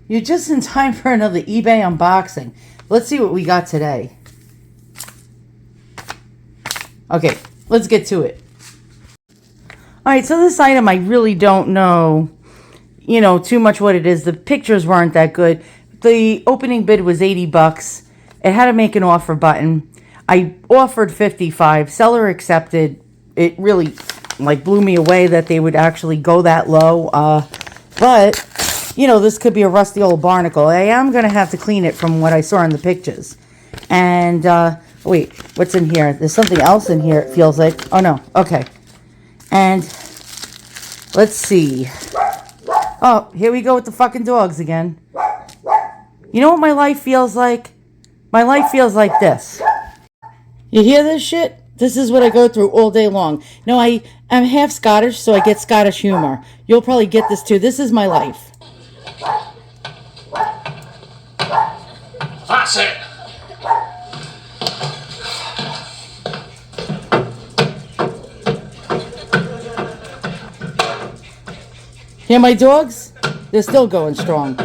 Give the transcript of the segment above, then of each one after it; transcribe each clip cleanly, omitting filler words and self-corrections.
You're just in time for another eBay unboxing. Let's see what we got today. Okay, let's get to it. Alright, so this item I really don't know, too much what it is. The pictures weren't that good. The opening bid was 80 bucks. It had to make an offer button. I offered 55. Seller accepted. It really blew me away that they would actually go that low. But this could be a rusty old barnacle. I am going to have to clean it from what I saw in the pictures. And, wait, what's in here? There's something else in here, it feels like. Oh, no. Okay. And, let's see. Oh, here we go with the fucking dogs again. You know what my life feels like? My life feels like this. You hear this shit? This is what I go through all day long. No, I'm half Scottish, so I get Scottish humor. You'll probably get this too. This is my life. That's it. Hear my dogs? They're still going strong.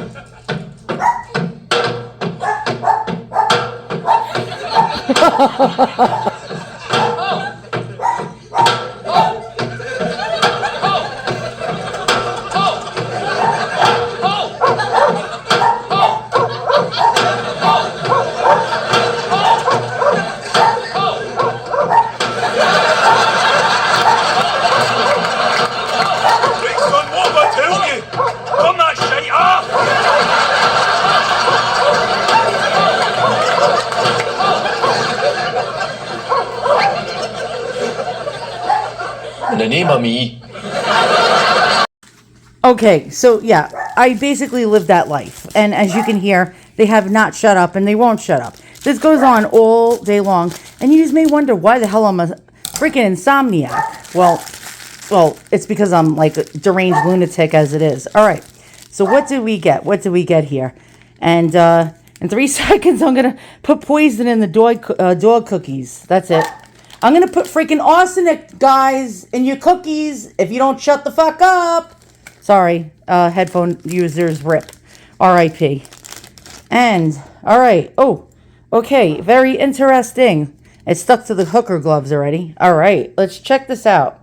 In the name of me. Okay, so yeah, I basically live that life. And as you can hear, they have not shut up and they won't shut up. This goes on all day long. And you just may wonder why the hell I'm a freaking insomniac. Well, it's because I'm like a deranged lunatic as it is. All right, so what did we get? What did we get here? And in 3 seconds, I'm going to put poison in the dog cookies. That's it. I'm going to put freaking arsenic, guys, in your cookies if you don't shut the fuck up. Sorry, headphone users rip. R.I.P. And, all right. Oh, okay. Very interesting. It stuck to the hooker gloves already. All right. Let's check this out.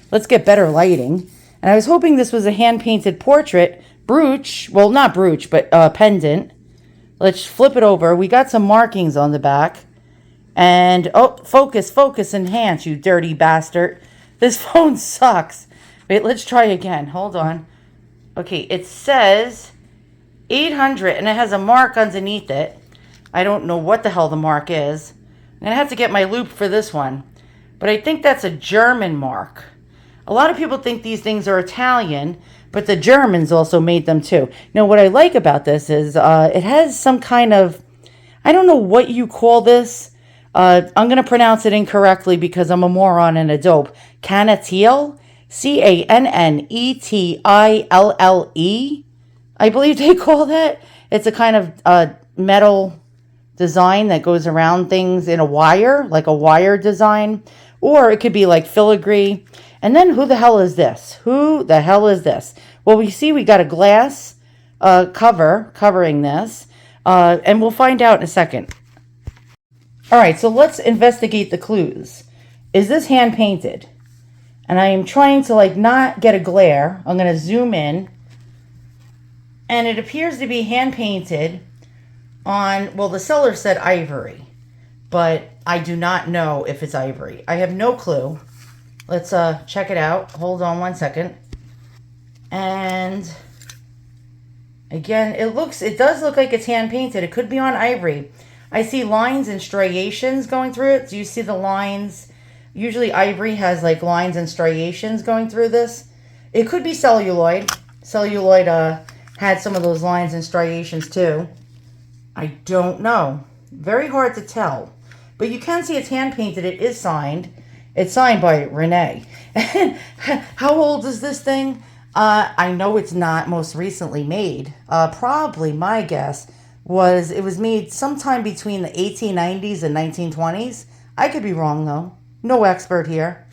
Let's get better lighting. And I was hoping this was a hand-painted portrait. Brooch. Well, not brooch, but pendant. Let's flip it over. We got some markings on the back. And, oh, focus, enhance, you dirty bastard. This phone sucks. Wait, let's try again. Hold on. Okay, it says 800, and it has a mark underneath it. I don't know what the hell the mark is. I'm going to have to get my loop for this one. But I think that's a German mark. A lot of people think these things are Italian, but the Germans also made them too. Now, what I like about this is it has some kind of, I don't know what you call this. I'm going to pronounce it incorrectly because I'm a moron and a dope. Cannetille? Cannetille, I believe they call that. It's a kind of metal design that goes around things in a wire, like a wire design. Or it could be like filigree. And then who the hell is this? Who the hell is this? Well, we see we got a glass cover covering this. And we'll find out in a second. All right, so let's investigate the clues. Is this hand painted? And I am trying to not get a glare. I'm going to zoom in. And it appears to be hand painted on, well, the seller said ivory. But I do not know if it's ivory. I have no clue. Let's check it out. Hold on one second. And again, it does look like it's hand painted. It could be on ivory. I see lines and striations going through it. Do you see the lines? Usually ivory has lines and striations going through this. It could be celluloid. Celluloid had some of those lines and striations too. I don't know. Very hard to tell. But you can see it's hand painted. It is signed. It's signed by Renee. How old is this thing? I know it's not most recently made. Probably my guess was it was made sometime between the 1890s and 1920s. I could be wrong though. No expert here.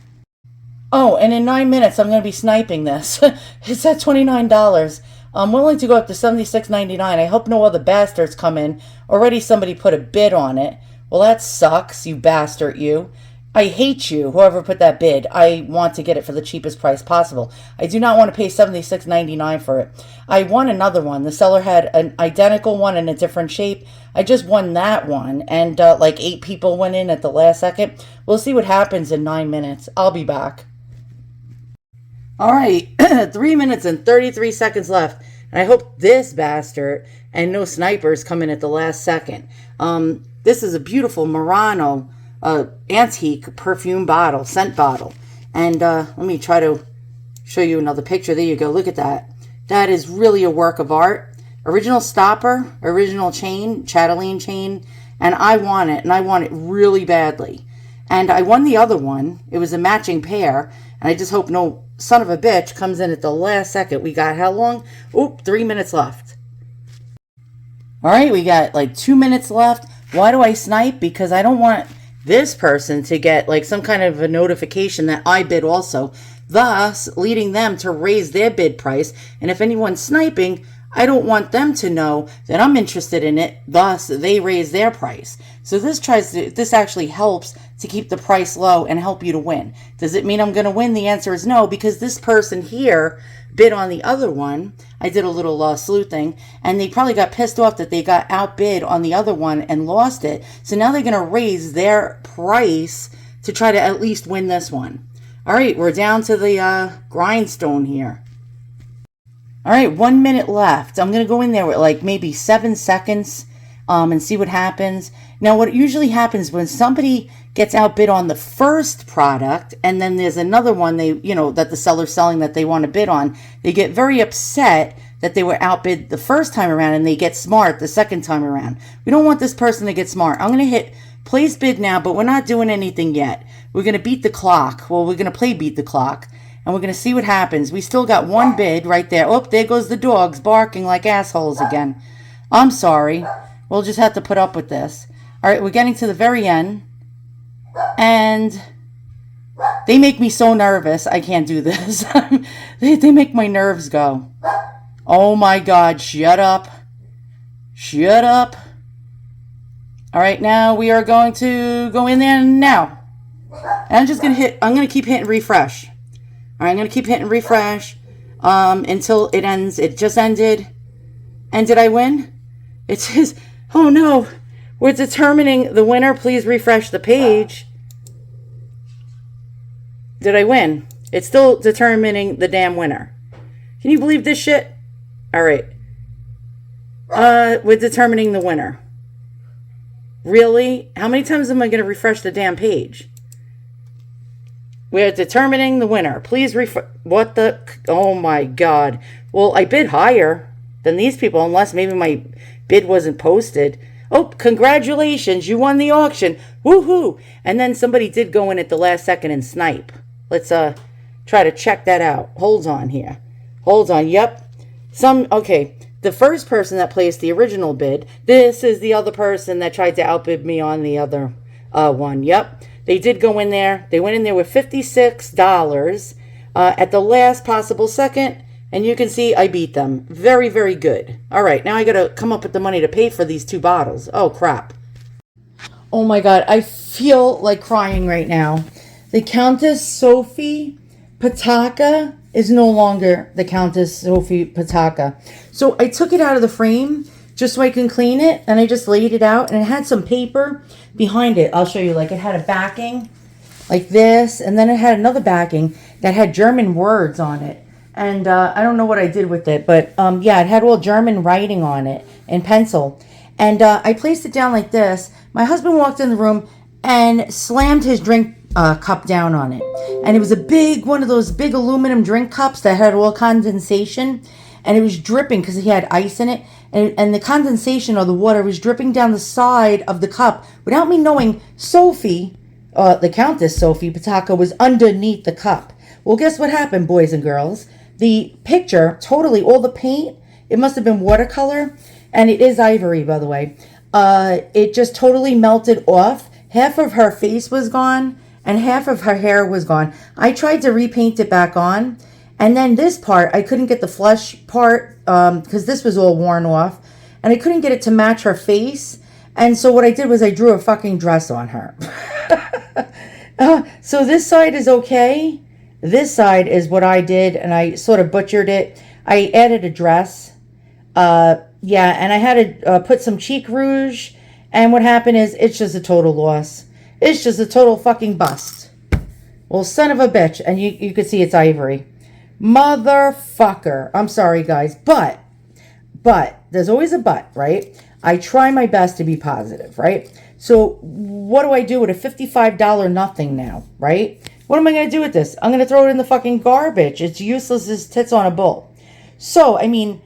Oh, and in 9 minutes I'm going to be sniping this. It's at $29. I'm willing to go up to $76.99. I hope no other bastards come in. Already somebody put a bid on it. Well, that sucks, you bastard, you. I hate you, whoever put that bid. I want to get it for the cheapest price possible. I do not want to pay $76.99 for it. I won another one. The seller had an identical one in a different shape. I just won that one, and like 8 people went in at the last second. We'll see what happens in 9 minutes. I'll be back. All right, 3 minutes and 33 seconds left. And I hope this bastard and no snipers come in at the last second. This is a beautiful Murano antique perfume bottle, scent bottle. And let me try to show you another picture. There you go. Look at that. That is really a work of art. Original stopper, original chain, chatelaine chain. And I want it, and I want it really badly. And I won the other one. It was a matching pair. And I just hope no son of a bitch comes in at the last second. We got how long? Oop, 3 minutes left. All right, we got like 2 minutes left. Why do I snipe? Because I don't want this person to get like some kind of a notification that I bid also, thus leading them to raise their bid price. And if anyone's sniping, I don't want them to know that I'm interested in it, thus they raise their price. So this actually helps to keep the price low and help you to win. Does it mean I'm going to win? The answer is no, because this person here bid on the other one. I did a little sleuthing, and they probably got pissed off that they got outbid on the other one and lost it. So now they're going to raise their price to try to at least win this one. All right, we're down to the grindstone here. All right, 1 minute left. I'm going to go in there with like maybe 7 seconds and see what happens. Now, what usually happens when somebody gets outbid on the first product and then there's another one that the seller's selling that they want to bid on, they get very upset that they were outbid the first time around and they get smart the second time around. We don't want this person to get smart. I'm going to hit place bid now, but we're not doing anything yet. We're going to beat the clock. Well, we're going to play beat the clock. And we're going to see what happens. We still got one bid right there. Oh, there goes the dogs barking like assholes again. I'm sorry. We'll just have to put up with this. All right, we're getting to the very end. And they make me so nervous. I can't do this. they make my nerves go. Oh, my God. Shut up. Shut up. All right, now we are going to go in there now. And I'm going to keep hitting refresh. All right, I'm going to keep hitting refresh until it ends. It just ended. And did I win? It says, oh no, we're determining the winner. Please refresh the page. Did I win? It's still determining the damn winner. Can you believe this shit? All right. We're determining the winner. Really? How many times am I going to refresh the damn page? We're determining the winner. Please what the... Oh, my God. Well, I bid higher than these people, unless maybe my bid wasn't posted. Oh, congratulations. You won the auction. Woohoo. And then somebody did go in at the last second and snipe. Let's try to check that out. Hold on here. Hold on. Yep. Okay. The first person that placed the original bid, this is the other person that tried to outbid me on the other one. Yep. They did go in there. They went in there with $56 at the last possible second. And you can see I beat them. Very, very good. All right. Now I got to come up with the money to pay for these 2 bottles. Oh, crap. Oh, my God. I feel like crying right now. The Countess Sophie Pataka is no longer the Countess Sophie Pataka. So I took it out of the frame just so I can clean it. And I just laid it out. And it had some paper behind it. I'll show you. Like, it had a backing like this. And then it had another backing that had German words on it. And I don't know what I did with it. But, yeah, it had all German writing on it in pencil. And I placed it down like this. My husband walked in the room and slammed his drink cup down on it. And it was one of those big aluminum drink cups that had all condensation. And it was dripping because he had ice in it. And the condensation or the water was dripping down the side of the cup without me knowing Sophie, the Countess Sophie Pataka, was underneath the cup. Well, guess what happened, boys and girls? The picture, totally, all the paint, it must have been watercolor. And it is ivory, by the way. It just totally melted off. Half of her face was gone and half of her hair was gone. I tried to repaint it back on And then this part, I couldn't get the flesh part because this was all worn off. And I couldn't get it to match her face. And so what I did was I drew a fucking dress on her. So this side is okay. This side is what I did, and I sort of butchered it. I added a dress. Yeah, and I had to put some cheek rouge. And what happened is it's just a total loss. It's just a total fucking bust. Well, son of a bitch. And you can see it's ivory. Motherfucker. I'm sorry, guys. But, there's always a but, right? I try my best to be positive, right? So what do I do with a $55 nothing now, right? What am I going to do with this? I'm going to throw it in the fucking garbage. It's useless as tits on a bull. So, I mean,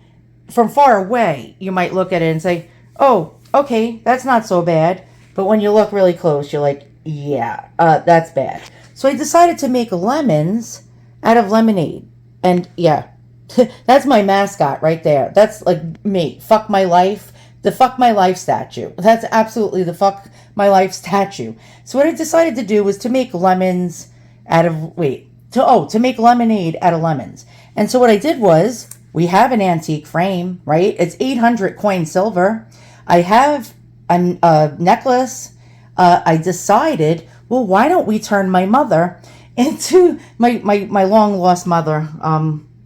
from far away, you might look at it and say, oh, okay, that's not so bad. But when you look really close, you're like, yeah, that's bad. So I decided to make lemons out of lemonade. And yeah, that's my mascot right there. That's like me. Fuck my life. The fuck my life statue. That's absolutely the fuck my life statue. So what I decided to do was to make lemons out of, to make lemonade out of lemons. And so what I did was, we have an antique frame, right? It's 800 coin silver. I have a necklace. I decided, well, why don't we turn my mother into, my long lost mother,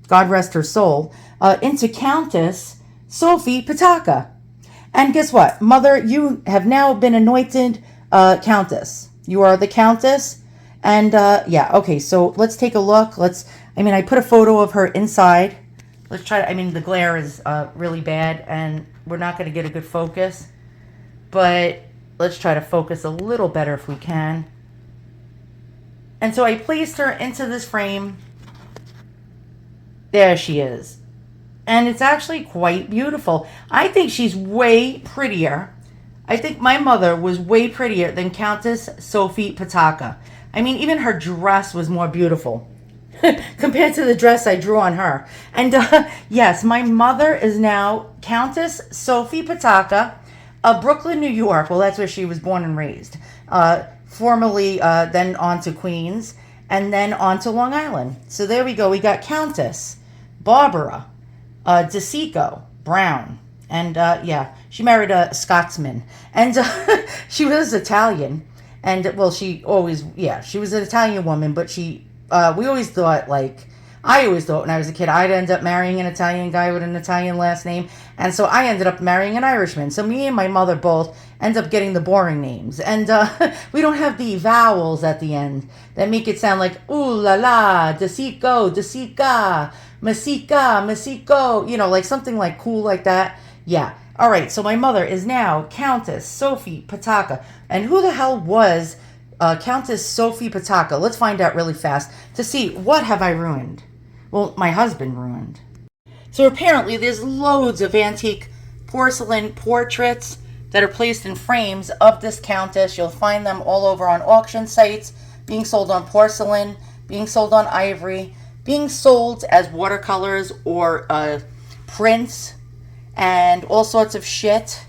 God rest her soul, into Countess Sophie Pataka. And guess what? Mother, you have now been anointed Countess. You are the Countess. And yeah, okay, so let's take a look. I put a photo of her inside. Let's try to, the glare is really bad and we're not going to get a good focus. But let's try to focus a little better if we can. And so I placed her into this frame. There she is. And it's actually quite beautiful. I think she's way prettier. I think my mother was way prettier than Countess Sophie Pataka. Even her dress was more beautiful compared to the dress I drew on her. And yes, my mother is now Countess Sophie Pataka of Brooklyn, New York. Well, that's where she was born and raised. Formerly then on to Queens and then on to Long Island. So there we go. We got Countess Barbara DeSico Brown. And yeah, she married a Scotsman. And she was Italian. And well, she was an Italian woman, but we always thought, I always thought when I was a kid, I'd end up marrying an Italian guy with an Italian last name. And so I ended up marrying an Irishman. So me and my mother both end up getting the boring names. And we don't have the vowels at the end that make it sound like, ooh la la, DeSico, DeSica, Masica, Masico, like something like cool like that. Yeah. All right. So my mother is now Countess Sophie Pataka. And who the hell was Countess Sophie Pataka? Let's find out really fast to see what have I ruined. Well, my husband ruined. So apparently there's loads of antique porcelain portraits that are placed in frames of this countess. You'll find them all over on auction sites, being sold on porcelain, being sold on ivory, being sold as watercolors or prints and all sorts of shit.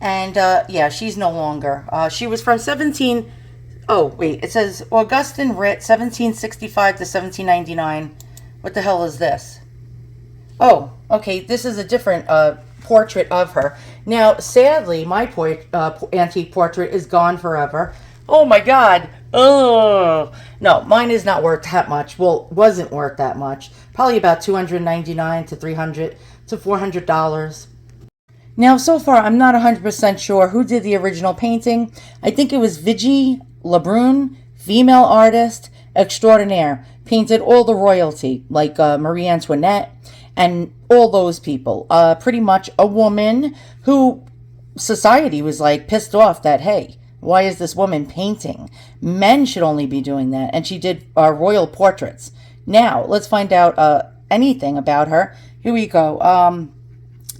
And yeah, she's no longer. She was from it says Augustin Writ, 1765 to 1799. What the hell is this? Oh, okay, this is a different portrait of her. Now, sadly, my antique portrait is gone forever. Oh my God. Oh, no, mine is not worth that much. Well, wasn't worth that much. Probably about $299 to $300 to $400. Now, so far, I'm not 100% sure who did the original painting. I think it was Vigie Lebrun, female artist extraordinaire, painted all the royalty, like Marie Antoinette and all those people. Pretty much a woman who society was pissed off that, hey, why is this woman painting? Men should only be doing that. And she did royal portraits. Now, let's find out anything about her. Here we go.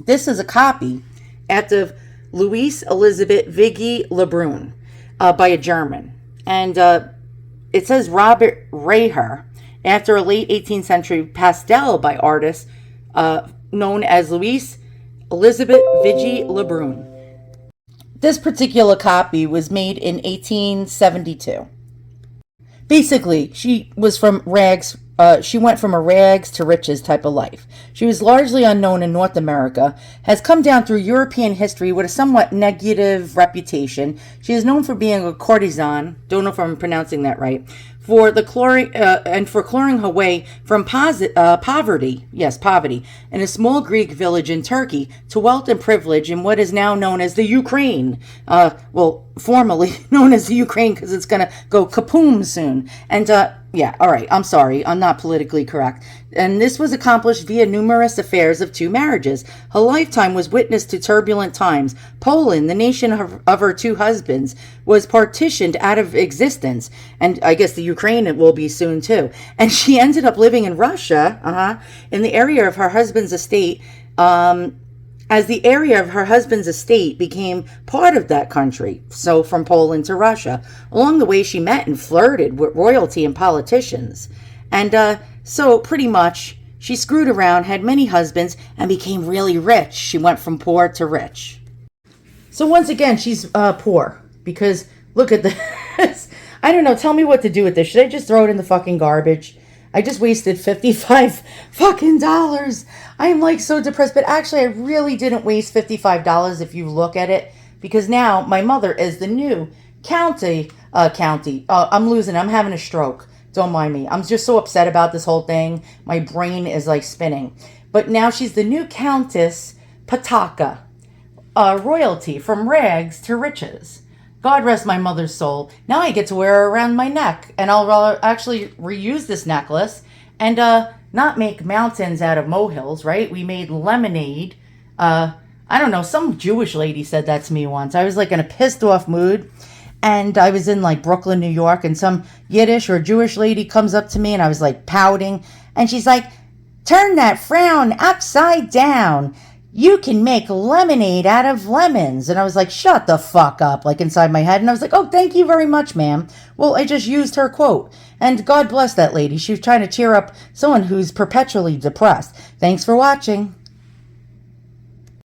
This is a copy after Louise Elizabeth Vigie Lebrun by a German. And it says Robert Reher after a late 18th century pastel by artists known as Louise Elizabeth Vigie Lebrun. This particular copy was made in 1872. Basically, she was from rags she went from a rags to riches type of life. She was largely unknown in North America, has come down through European history with a somewhat negative reputation. She is known for being a courtesan, don't know if I'm pronouncing that right, for the clearing her way from poverty, in a small Greek village in Turkey to wealth and privilege in what is now known as the Ukraine. Formerly known as the Ukraine because it's going to go kapoom soon. And yeah, all right, I'm sorry, I'm not politically correct. And this was accomplished via numerous affairs of 2 marriages. Her lifetime was witness to turbulent times. Poland, the nation of her 2 husbands, was partitioned out of existence. And I guess the Ukraine it will be soon too. And she ended up living in Russia, in the area of her husband's estate, as the area of her husband's estate became part of that country, so from Poland to Russia. Along the way, she met and flirted with royalty and politicians. And so pretty much, she screwed around, had many husbands, and became really rich. She went from poor to rich. So once again, she's poor, because look at this. I don't know, tell me what to do with this. Should I just throw it in the fucking garbage? I just wasted $55 fucking dollars. I am like so depressed, but actually I really didn't waste $55 if you look at it, because now my mother is the new county. I'm losing. I'm having a stroke. Don't mind me. I'm just so upset about this whole thing. My brain is like spinning. But now she's the new Countess Pataka, royalty from rags to riches. God rest my mother's soul. Now I get to wear her around my neck. And I'll actually reuse this necklace and not make mountains out of molehills, right? We made lemonade. I don't know. Some Jewish lady said that to me once. I was like in a pissed off mood. And I was in like Brooklyn, New York. And some Yiddish or Jewish lady comes up to me. And I was like pouting. And she's like, turn that frown upside down. You can make lemonade out of lemons. And I was like, shut the fuck up, like inside my head. And I was like, oh, thank you very much, ma'am. Well, I just used her quote. And God bless that lady. She was trying to cheer up someone who's perpetually depressed. Thanks for watching.